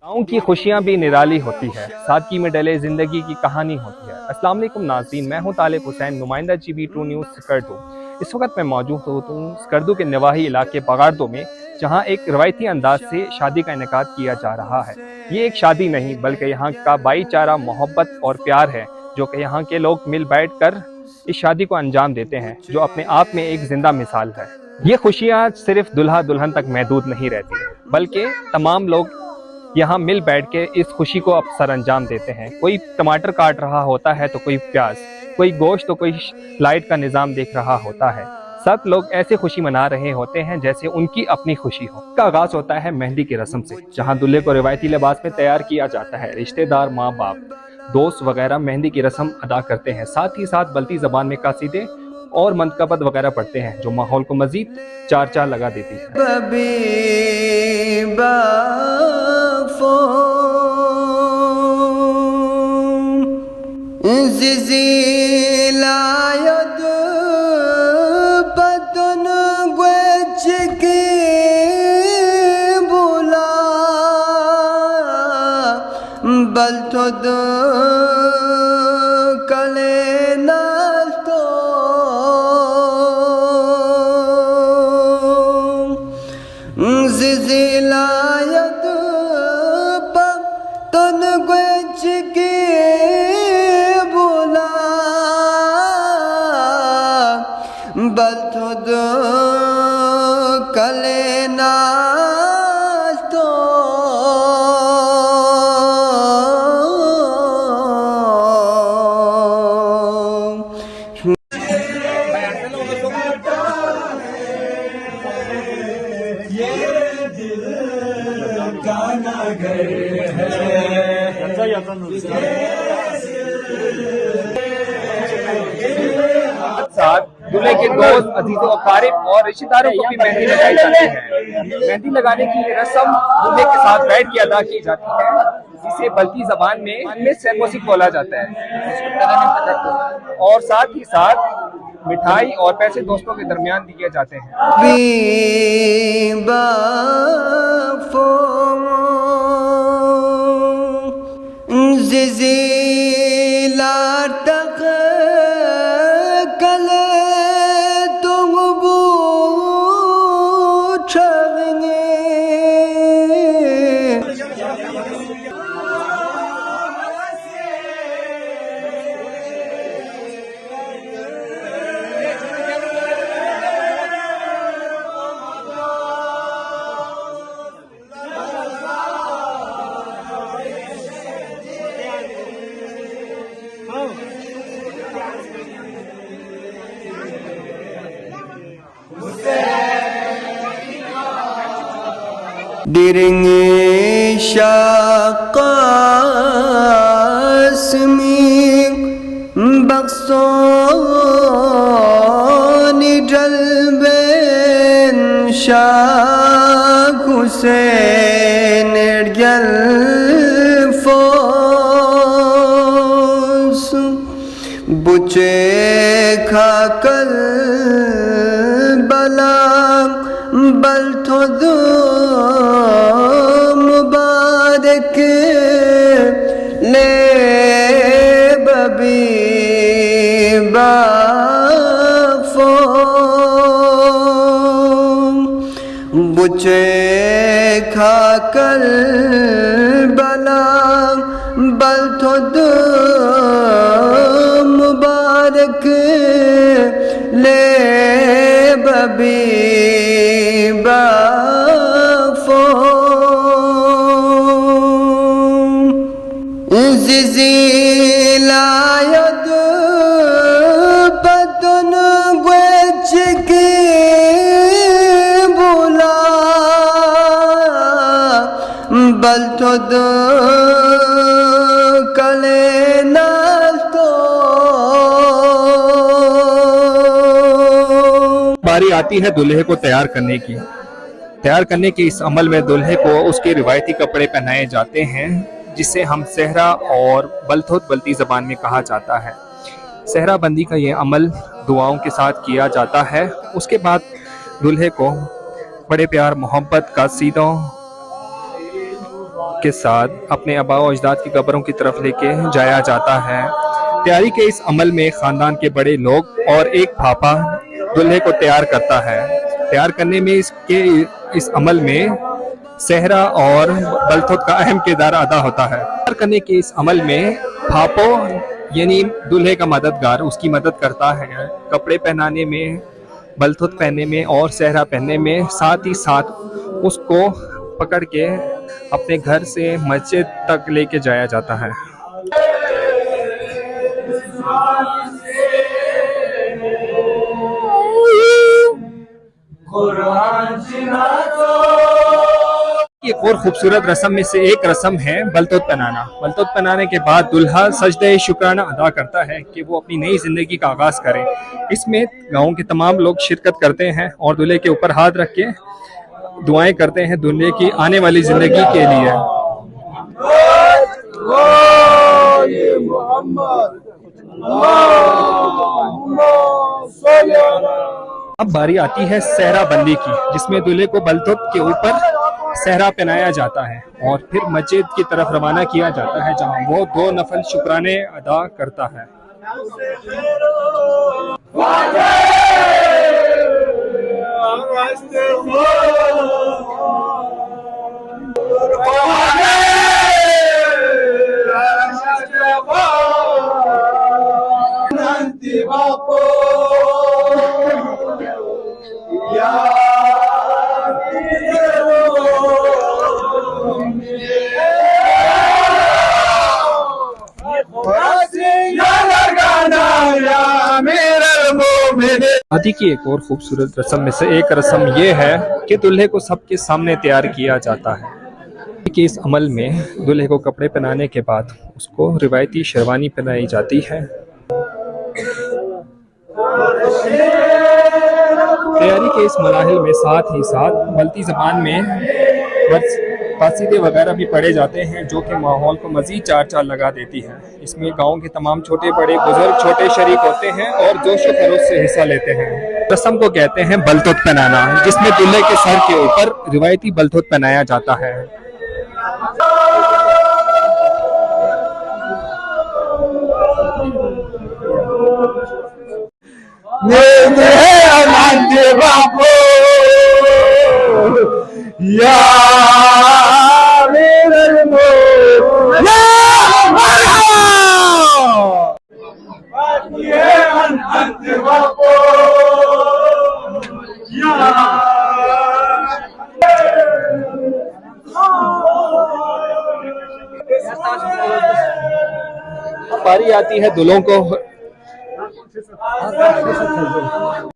गाँव की खुशियाँ भी निराली होती है, सादगी में डले जिंदगी की कहानी होती है। अस्सलाम वालेकुम नाज़रीन, मैं हूँ तालिब हुसैन, नुमाइंदा GB2 न्यूज़ स्कर्दू। इस वक्त मैं मौजूद हूँ स्कर्दू के नवाही इलाके बगार्दो में, जहाँ एक रवायती अंदाज से शादी का इनेकाद किया जा रहा है। ये एक शादी नहीं बल्कि यहाँ का भाईचारा, मोहब्बत और प्यार है, जो कि यहाँ के लोग मिल बैठ कर इस शादी को अंजाम देते हैं, जो अपने आप में एक जिंदा मिसाल है। ये खुशियाँ सिर्फ दुल्हा दुल्हन तक महदूद नहीं रहती, बल्कि तमाम लोग यहाँ मिल बैठ के इस खुशी को अब सर अंजाम देते हैं। कोई टमाटर काट रहा होता है तो कोई प्याज, कोई गोश्त तो कोई लाइट का निज़ाम देख रहा होता है। सब लोग ऐसे खुशी मना रहे होते हैं जैसे उनकी अपनी खुशी हो। इसका आगाज होता है मेहंदी की रस्म से, जहाँ दूल्हे को रिवायती लिबास में तैयार किया जाता है। रिश्तेदार, माँ बाप, दोस्त वगैरह मेहंदी की रस्म अदा करते हैं। साथ ही साथ बल्ती ज़बान में कासीदे और मंतकबत वगैरह पढ़ते हैं, जो माहौल को मजीद चार चार लगा देती है। दूल्हे के दोस्त, अजीजों, अकारिब और रिश्तेदारों को भी मेहंदी लगाई जाती है। मेहंदी लगाने की रस्म दूल्हे के साथ बैठ के अदा की जाती है, जिसे बल्ती जबान में सेमोसी बोला जाता है। और साथ ही साथ मिठाई और पैसे दोस्तों के दरमियान दिए जाते हैं। Diringi şakasmi baksoni jalben Şak Hüseyin ergel fos buçe khakal balang balthodu बुचे खाकर बला बल थोद मुबारक ले बबी बाफो जिजिलायद बदन गुच की बल्थोद कले नातो। बारी आती है दूल्हे को तैयार करने की। तैयार करने के इस अमल में दूल्हे को उसके रिवायती कपड़े पहनाए जाते हैं, जिसे हम सेहरा और बल्थोद बल्ती ज़बान में कहा जाता है। सेहरा बंदी का ये अमल दुआओं के साथ किया जाता है। उसके बाद दूल्हे को बड़े प्यार मोहब्बत का सीधों के साथ अपने आबा व अजदाद की कब्रों की तरफ लेके जाया जाता है। तैयारी के इस अमल में खानदान के बड़े लोग और एक पापा दूल्हे को तैयार करता है। तैयार करने में इस अमल में सेहरा और बलथुत का अहम किरदार अदा होता है। तैयार करने के इस अमल में पापो यानी दूल्हे का मददगार उसकी मदद करता है कपड़े पहनाने में, बलथुत पहनने में और सेहरा पहनने में। साथ ही साथ उसको पकड़ के अपने घर से मस्जिद तक लेके जाया जाता है। एक और खूबसूरत रस्म में से एक रस्म है बलतुत पहनाना। बलतुत पहनाने के बाद दुल्हा सजदे शुक्राना अदा करता है कि वो अपनी नई जिंदगी का आगाज करे। इसमें गांव के तमाम लोग शिरकत करते हैं और दूल्हे के ऊपर हाथ रख के दुआएं करते हैं दूल्हे की आने वाली जिंदगी के लिए। अब बारी आती है सेहरा बंदी की, जिसमें दूल्हे को बलतुत के ऊपर सेहरा पहनाया जाता है और फिर मस्जिद की तरफ रवाना किया जाता है, जहां वो 2 नफल शुक्राने अदा करता है। शादी की एक और खूबसूरत रस्म में से एक रस्म ये है कि दूल्हे को सबके सामने तैयार किया जाता है। कि इस अमल में दूल्हे को कपड़े पहनाने के बाद उसको रिवायती शेरवानी पहनाई जाती है। तैयारी के इस मराहिल में साथ ही साथ बल्ती ज़बान में कसीदे वगैरह भी पढ़े जाते हैं, जो कि माहौल को मज़ीद चार लगा देती है। इसमें गांव के तमाम छोटे बड़े बुजुर्ग छोटे शरीक होते हैं और जोश व खरोश से हिस्सा लेते हैं। रस्म को कहते हैं बलतुत पहनाना, जिसमें दूल्हे के सर के ऊपर रिवायती बलतुत पहनाया जाता है। बारी आती है दूल्हों को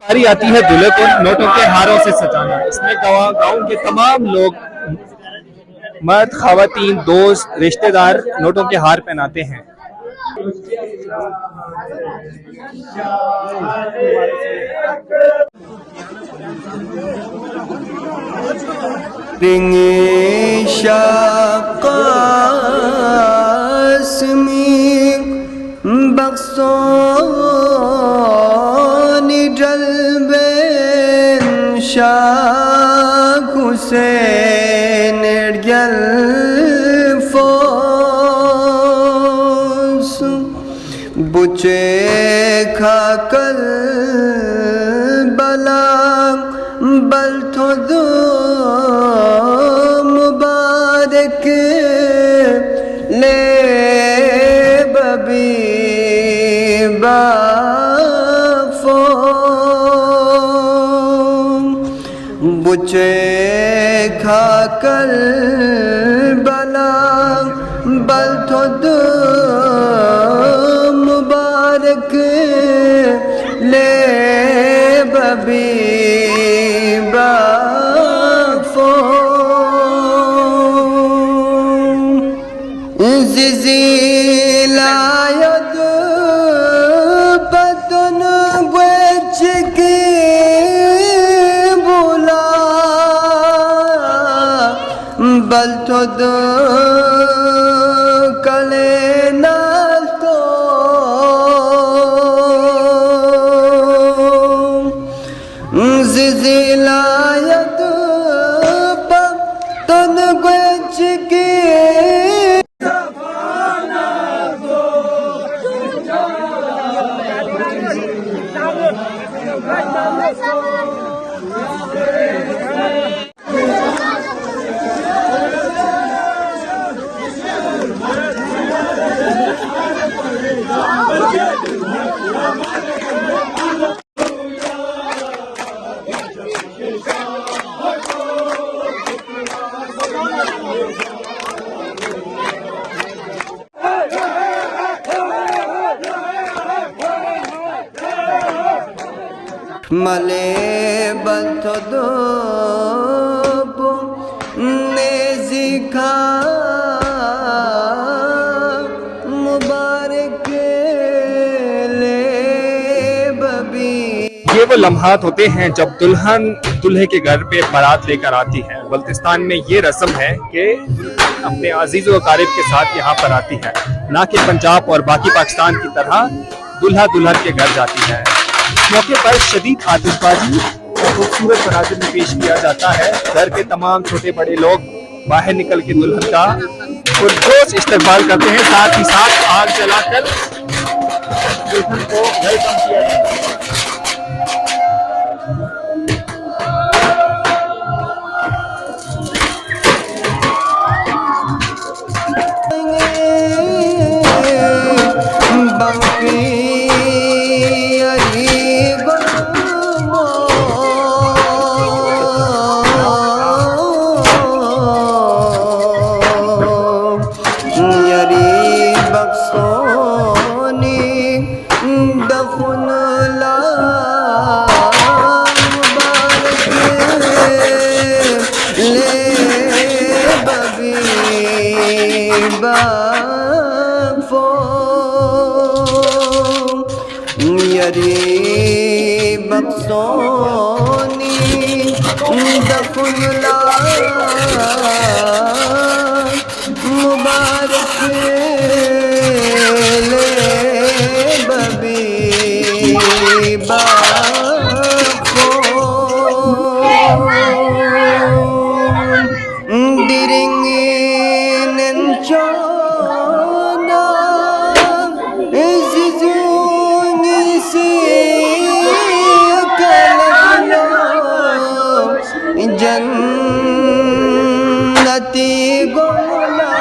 बारी आती है दूल्हे को नोटों के हारों से सजाना। इसमें गांव के तमाम लोग, मर्द, खवातीन, दोस्त, रिश्तेदार नोटों के हार पहनाते हैं। Hüseyin ergel fos buçe khakal balam balthodu mubarak le babi ba बुचे खाकर बला बलथुद मुबारक ले बबी बाफो जिजिलायद बतन गुच की बलथुद कले नाल तो जिजिलायत बतन गुच के male banto dopo nezika मुबारक ले बबी। ये वो लम्हात होते हैं जब दुल्हन दूल्हे के घर पे बारात लेकर आती है। बल्तिस्तान में ये रस्म है कि अपने अजीज़ व अकारिब के साथ यहाँ पर आती है, ना कि पंजाब और बाकी पाकिस्तान की तरह दूल्हा दुल्हन के घर जाती है। इस मौके पर शदीद आतिशबाजी और खूबसूरत मनाज़िर में पेश किया जाता है। घर के तमाम छोटे बड़े लोग बाहर निकल के दुल्हन का पुरजोश इस्तकबाल करते हैं, साथ ही साथ आग जलाकर दुल्हन को वेलकम किया जाता है। बक्सोनी दफुला मुबारक ले बबी बाफो दिरिंगी नंचोना इज़ुनी सी जन्नती गोला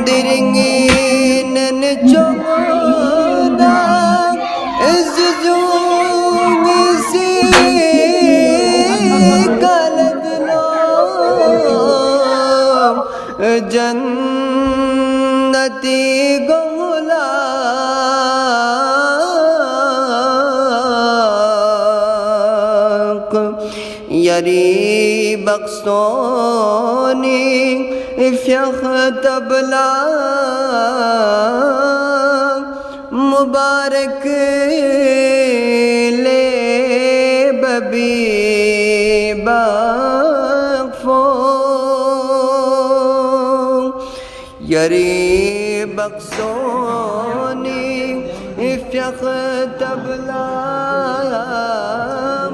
दिरिंगी नन चोदा इज़ुनी सी कलदलो जन्नती गोला यरी बक्सोनी इफ्यख तबला मुबारक ले बबी बाफो यरी बक्सोनी इफ्यख तबला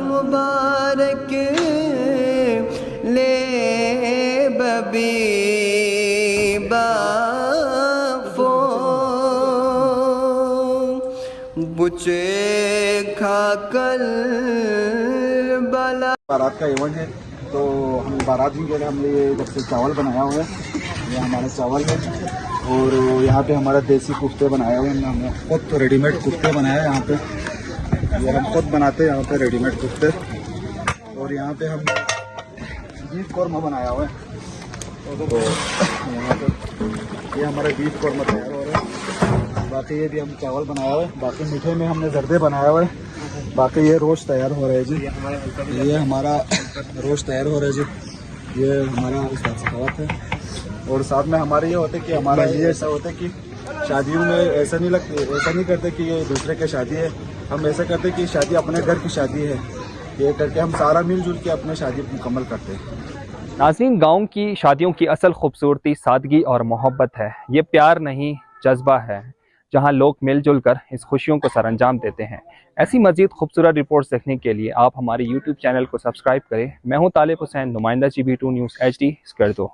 मुबारक ले बबी बाफो बुचे खाकल बला। बारात का इवेंट है तो हम बारात ही के लिए हमने ये जब से चावल बनाया हुआ है, ये हमारा चावल है। और यहाँ पे हमारा देसी कुफ्ते बनाए हुए हैं, हमने खुद रेडीमेड कुफ्ते बनाए हैं यहाँ पे। ये हम खुद बनाते हैं यहाँ पे रेडीमेड कुफ्ते। और यहाँ पे हम बीफ कौरमा बनाया हुआ है, तो यहाँ पे ये हमारा बीफ कौरमा तैयार हो रहा है। बाकी ये भी हम चावल बनाया हुआ है। बाकी मीठे में हमने जर्दे बनाया हुआ है। बाकी ये रोस्ट तैयार हो रहा है जी, ये हमारा रोस्ट तैयार हो रहा है जी, ये हमारा सखावत है। और साथ में हमारे ये होते कि हमारा ये ऐसा होता है कि शादियों में ऐसा नहीं करते कि ये दूसरे की शादी है, हम ऐसा करते कि शादी अपने घर की शादी है, ये करके हम सारा मिलजुल के अपने शादी मुकम्मल करते हैं। नाज़रीन, गाँव की शादियों की असल खूबसूरती सादगी और मोहब्बत है। ये प्यार नहीं जज्बा है, जहां लोग मिलजुल कर इस खुशियों को सरअंजाम देते हैं। ऐसी मज़ीद खूबसूरत रिपोर्ट्स देखने के लिए आप हमारे YouTube चैनल को सब्सक्राइब करें। मैं हूं तालिब हुसैन, नुमाइंदा GB2 न्यूज़ HD स्कर्दो।